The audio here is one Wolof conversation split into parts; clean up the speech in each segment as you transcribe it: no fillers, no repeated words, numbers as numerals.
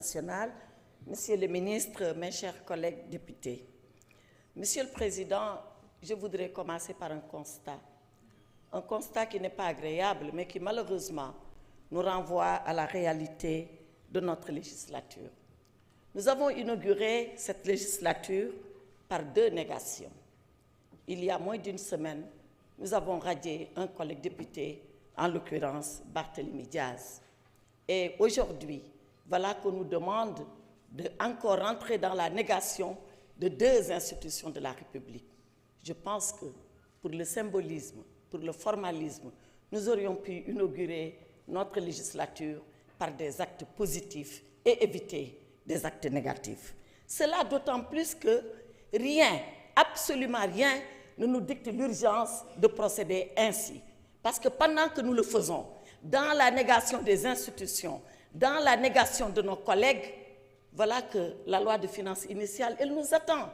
nationale, Monsieur le ministre, mes chers collègues députés. Monsieur le Président, je voudrais commencer par un constat qui n'est pas agréable, mais qui malheureusement nous renvoie à la réalité de notre législature. Nous avons inauguré cette législature par 2 négations. Il y a moins d'une semaine, nous avons radié un collègue député, en l'occurrence Barthélémy Diaz. Et aujourd'hui, voilà qu'on nous demande de encore rentrer dans la négation de 2 institutions de la République. Je pense que pour le symbolisme, pour le formalisme, nous aurions pu inaugurer notre législature par des actes positifs et éviter des actes négatifs. Cela d'autant plus que rien, absolument rien, ne nous dicte l'urgence de procéder ainsi. Parce que pendant que nous le faisons, dans la négation des institutions, dans la négation de nos collègues, voilà que la loi de finances initiale, elle nous attend.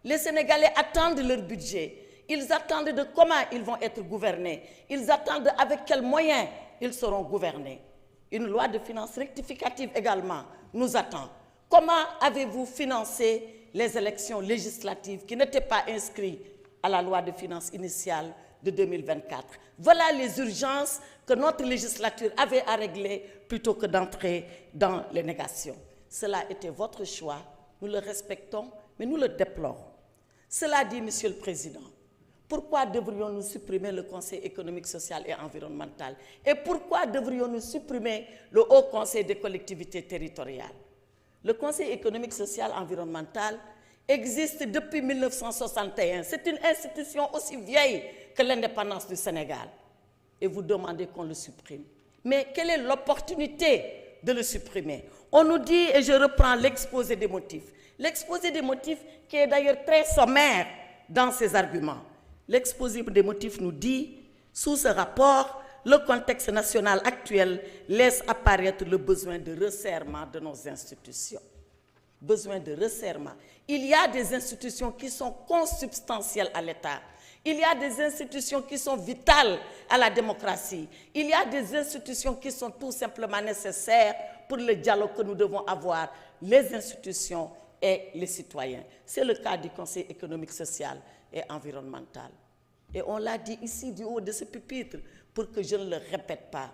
Les Sénégalais attendent leur budget. Ils attendent de comment ils vont être gouvernés. Ils attendent avec quels moyens ils seront gouvernés. Une loi de finances rectificative également nous attend. Comment avez-vous financé les élections législatives qui n'étaient pas inscrites à la loi de finances initiale de 2024? Voilà les urgences que notre législature avait à régler plutôt que d'entrer dans les négations. Cela était votre choix, nous le respectons, mais nous le déplorons. Cela dit, Monsieur le Président, pourquoi devrions-nous supprimer le Conseil économique, social et environnemental? Et pourquoi devrions-nous supprimer le Haut Conseil des collectivités territoriales? Le Conseil économique, social et environnemental existe depuis 1961. C'est une institution aussi vieille que l'indépendance du Sénégal. Et vous demandez qu'on le supprime. Mais quelle est l'opportunité de le supprimer? On nous dit, et je reprends l'exposé des motifs. L'exposé des motifs qui est d'ailleurs très sommaire dans ses arguments. L'exposé des motifs nous dit, sous ce rapport, le contexte national actuel laisse apparaître le besoin de resserrement de nos institutions. Besoin de resserrement. Il y a des institutions qui sont consubstantielles à l'État. Il y a des institutions qui sont vitales à la démocratie. Il y a des institutions qui sont tout simplement nécessaires pour le dialogue que nous devons avoir, les institutions et les citoyens. C'est le cas du Conseil économique, social et environnemental. Et on l'a dit ici du haut de ce pupitre pour que je ne le répète pas.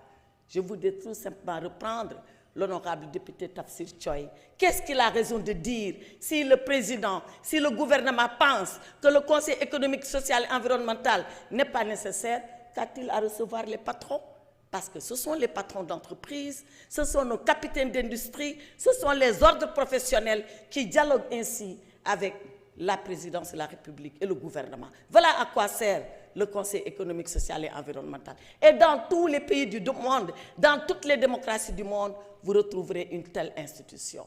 Je voudrais tout simplement reprendre l'honorable député Tafsir Choy. Qu'est-ce qu'il a raison de dire si le président, si le gouvernement pense que le Conseil économique, social et environnemental n'est pas nécessaire? Qu'a-t-il à recevoir les patrons? Parce que ce sont les patrons d'entreprise, ce sont nos capitaines d'industrie, ce sont les ordres professionnels qui dialoguent ainsi avec la présidence de la République et le gouvernement. Voilà à quoi sert le Conseil économique, social et environnemental. Et dans tous les pays du monde, dans toutes les démocraties du monde, vous retrouverez une telle institution.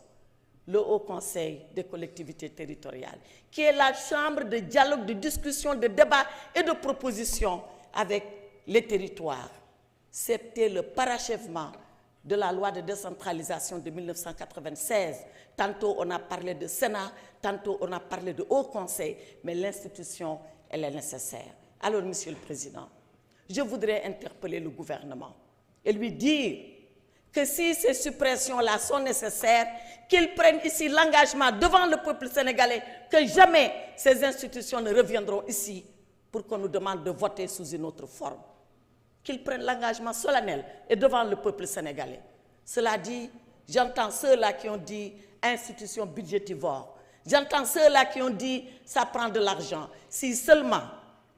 Le Haut Conseil des collectivités territoriales, qui est la chambre de dialogue, de discussion, de débat et de proposition avec les territoires. C'était le parachèvement de la loi de décentralisation de 1996. Tantôt on a parlé de Sénat, tantôt on a parlé de Haut Conseil, mais l'institution, elle est nécessaire. Alors, Monsieur le Président, je voudrais interpeller le gouvernement et lui dire que si ces suppressions-là sont nécessaires, qu'ils prennent ici l'engagement devant le peuple sénégalais que jamais ces institutions ne reviendront ici pour qu'on nous demande de voter sous une autre forme. Qu'ils prennent l'engagement solennel et devant le peuple sénégalais. Cela dit, j'entends ceux-là qui ont dit institution budgétivore. J'entends ceux-là qui ont dit ça prend de l'argent. Si seulement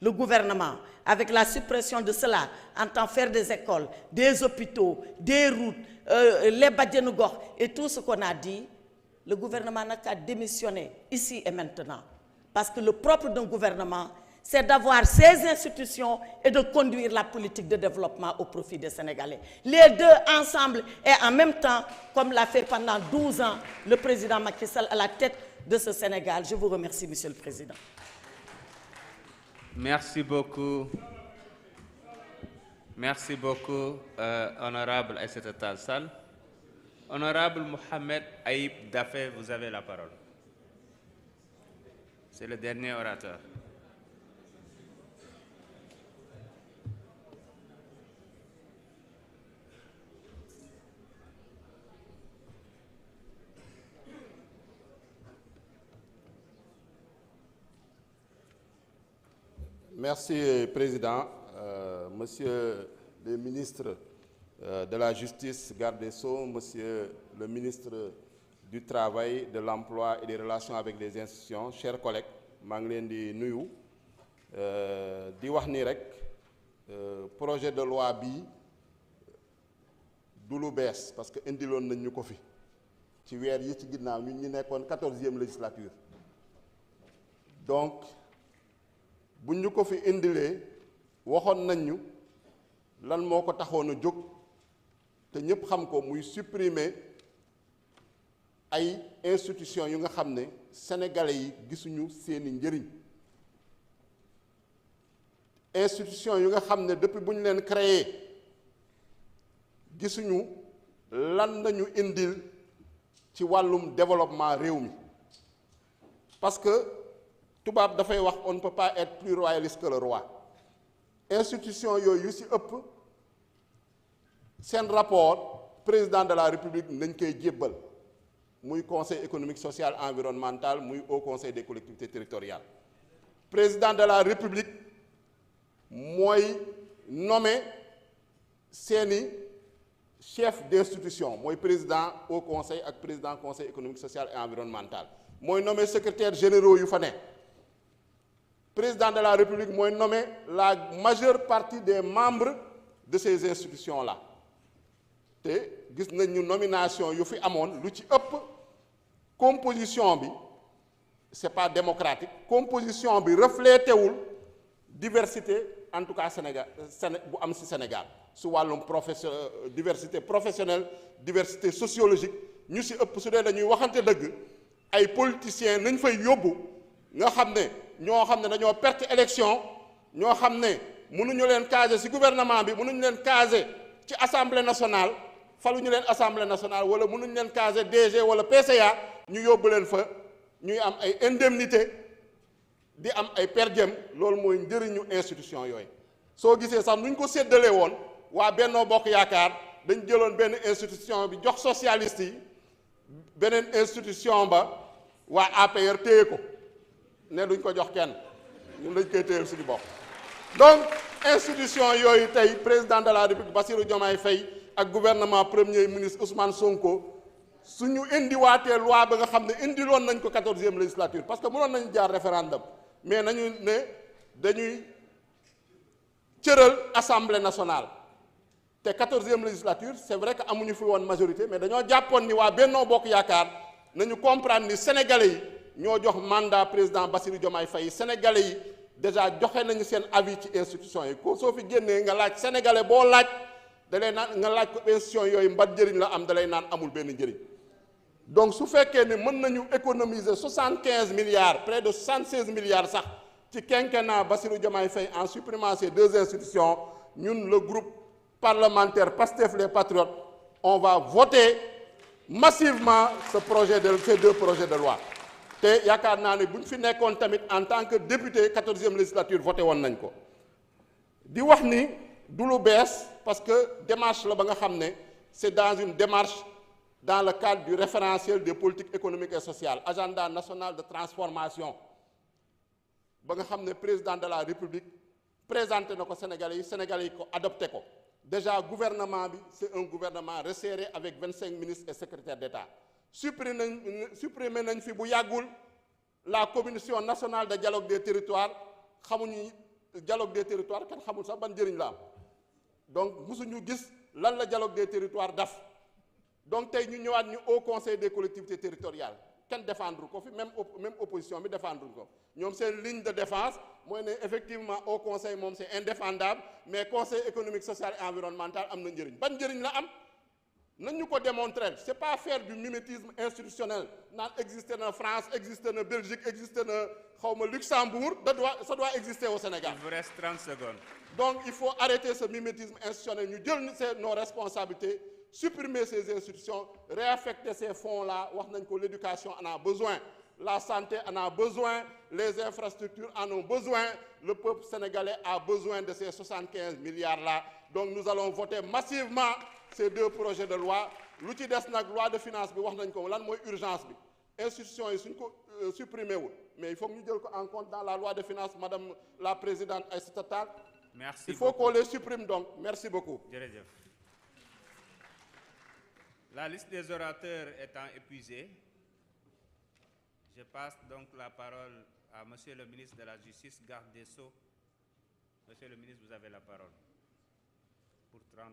le gouvernement, avec la suppression de cela, entend faire des écoles, des hôpitaux, des routes, les Badianougor et tout ce qu'on a dit, le gouvernement n'a qu'à démissionner ici et maintenant. Parce que le propre d'un gouvernement, c'est d'avoir ces institutions et de conduire la politique de développement au profit des Sénégalais. Les deux ensemble et en même temps, comme l'a fait pendant 12 ans le président Macky Sall à la tête de ce Sénégal. Je vous remercie, Monsieur le Président. Merci beaucoup. Merci beaucoup, honorable Aïssata Tall Sall. Honorable Mohamed Aïb Dafé, vous avez la parole. C'est le dernier orateur. Merci, Président. Monsieur le ministre de la Justice, garde des Sceaux, Monsieur le ministre du Travail, de l'Emploi et des Relations avec les institutions, chers collègues, maa ngi leen di nuyu di wax ni rek projet de loi bi du lu bees parce que indiloon nañ ñu ko fi ci weer yi ci ginnaaw ñun ñu nekkoon 14e législature donc buñ ñu ko fi indilee waxoon nañ ñu lan moo ko taxoon a jóg te ñëpp xam ko muy supprimer ay institutions yu nga xam ne sénégalais yi gisuñu seeni njëriñ institutions yu nga xam ne depuis bu ñu leen créé gisuñu lan nañu indil ci wàllum développement réew mi parce que tubaab dafay wax on ne peut pas être plus royaliste que le roi institution yooyu yu ci ëpp seen rapport président de la république nañ koy jébbal muy conseil économique social environnemental muy haut conseil des collectivités territoriales président de la république mooy nommé seeni chef d'institution mooy président haut conseil ak président conseil économique social et environnemental mooy nommé secrétaire généraux yu fa ne président de la république mooy nommé la majeure partie des membres de ces institutions là te gis nañ ñu nomination yu fi amoon lu ci ëpp composition bi c'est pas démocratique composition bi reflété wul diversité en tout cas Sénégal bu am ci Sénégal su wàllum diversité professionnelle diversité sociologique ñu ci ëpp su dee dañuy waxante dëgg ay politiciens nañ fay yóbbu nga xam ne ñoo xam ne dañoo perte élection ñoo xam ne mënuñu leen caser ci gouvernement bi mënuñu leen caser ci assemblée nationale faluñu leen assemblée nationale wala mënuñu leen caser DG wala PCA ñu yóbbu leen fa ñuy am ay indemnité di am ay per diem loolu mooy njëriñu institution yooyu soo gisee sax nuñ ko séddalee woon waa Benno Bokk Yaakaar dañ jëloon benn institution bi jox socialiste yi beneen institution ba waa APR téye ko ne duñ ko jox kenn ñun dañ koy téyel suñu bopp donc institution yooyu tey président de la République Bassirou Diomaye Faye ak gouvernement premier ministre Ousmane Sonko suñu indiwaatee loi ba nga xam ne indiloon nañ ko 14e législature parce que mënoon nañu jaar référendum mais nañu ne dañuy cëral assemblée nationale te 14e législature c'est vrai que amuñu fi woon majorité mais dañoo jàppoon ni waa Benno Bokk Yaakaar nañu comprendre ni sénégalais yi ñoo jox mandat président Bassirou Diomaye Faye sénégalais yi déjà joxe nañu seen avis ci institution yi ko soo fi génnee nga laaj sénégalais boo laaj da lay naan nga laaj ko institution yooyu mbat njëriñ la am da lay naan amul benn njëriñ donc su fekkee ne mën nañu économiser 75 milliards près de 76 milliards sax ci quinquennat Bassirou Diomaye Faye en supprimant ces deux institutions ñun le groupe parlementaire Pastef les Patriotes on va voter massivement ces deux projets de loi te yaakaar naa ne bu ñu fi nekkoon tamit en tant que député 14e législature voté woon nañ ko di wax ni du lu bees parce que démarche la ba nga xam ne c'est dans une démarche dans le cadre du référentiel des politiques économiques et sociales agenda national de transformation ba nga xam ne président de la République présenté na ko Sénégalais yi ko adopté ko déjà gouvernement bi c'est un gouvernement resserré avec 25 ministres et secrétaires d'État supprimé nañ fi bu yàggul la commission nationale de dialogue des territoires xamuñu dialogue des territoires kenn xamul sax ban njëriñ la am donc musuñu gis lan la dialogue des territoires daf donc tey ñu ñëwaat ñu au conseil des collectivités territoriales kenn défendre ko fi même opposition bi défendre ko ñoom seen ligne de défense mooy ne effectivement au conseil moom c'est indéfendable mais conseil économique social et environnemental am na njëriñ ban njëriñ la am nañ ñu ko démontrer c'est pas faire du mimétisme institutionnel naan existé na France existé na Belgique existé na xawma Luxembourg ça doit exister au Sénégal. Il vous reste 30 secondes. Donc il faut arrêter ce mimétisme institutionnel ñu jël nos responsabilités supprimer ces institutions réaffecter ces fonds-là wax nañ ko l'éducation en a besoin la santé en a besoin les infrastructures en ont besoin le peuple sénégalais a besoin de ces 75 milliards-là donc nous allons voter massivement ces deux projets de loi lu ci des nag loi de finances bi wax nañ ko lan mooy urgence bi institutions yi suñ ko supprimé wul mais il faut que ñu jël ko en compte dans la loi de finances madame la présidente Aïssata Tall. Merci. Il faut qu'on les supprime donc. Merci beaucoup. Jërëjëf. La liste des orateurs étant épuisée, je passe donc la parole à Monsieur le ministre de la Justice, garde des Sceaux. Monsieur le ministre, vous avez la parole pour 30